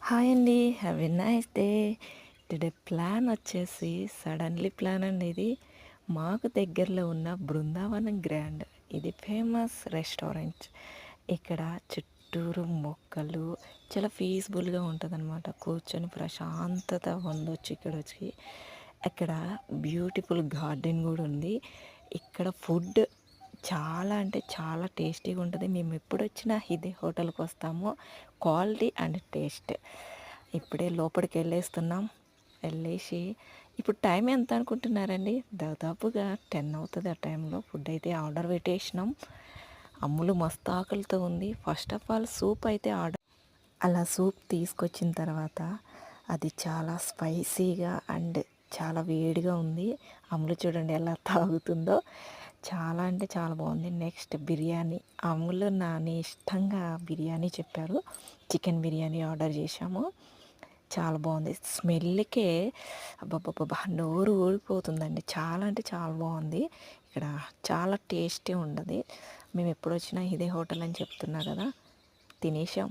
Hi అండి. Have a nice day. Today plan వచ్చేసి suddenly plan అండి ఇది. మాకు దగ్గరలో ఉన్న బృందావనం గ్రాండ్ ఇది ఫేమస్ రెస్టారెంట్. ఇక్కడ చుట్టూరు మొక్కలు చాలా పీస్ఫుల్గా ఉంటుందన్నమాట. కూర్చొని ప్రశాంతత పొందొచ్చు ఇక్కడ వచ్చి. అక్కడ బ్యూటిఫుల్ గార్డెన్ కూడా ఉంది. ఇక్కడ ఫుడ్ చాలా అంటే చాలా టేస్టీగా ఉంటుంది. మేము ఎప్పుడు వచ్చినా ఇదే హోటల్కి వస్తాము. Quality and taste. ఇప్పుడే లోపలికి వెళ్ళేసి ఇప్పుడు టైం ఎంత అనుకుంటున్నారండి? దాదాపుగా 10 అవుతుంది. ఆ టైంలో ఫుడ్ అయితే ఆర్డర్ పెట్టేసినాం. అమ్ములు మస్తు ఆకలితో ఉంది. ఫస్ట్ ఆఫ్ ఆల్ సూప్ అయితే ఆర్డర్, అలా సూప్ తీసుకొచ్చిన తర్వాత అది చాలా స్పైసీగా అండ్ చాలా వేడిగా ఉంది. అమ్ములు చూడండి ఎలా తాగుతుందో. చాలా అంటే చాలా బాగుంది. నెక్స్ట్ బిర్యానీ. అమ్ములు నాని ఇష్టంగా బిర్యానీ చెప్పారు. చికెన్ బిర్యానీ ఆర్డర్ చేశాము. చాలా బాగుంది. స్మెల్కే అబ్బబ్బబ్బా నోరు ఊరిపోతుందండి. చాలా అంటే చాలా బాగుంది. ఇక్కడ చాలా టేస్టీ ఉండదు. మేము ఎప్పుడు వచ్చినా ఇదే హోటల్ అని చెప్తున్నా కదా. తినేసాం.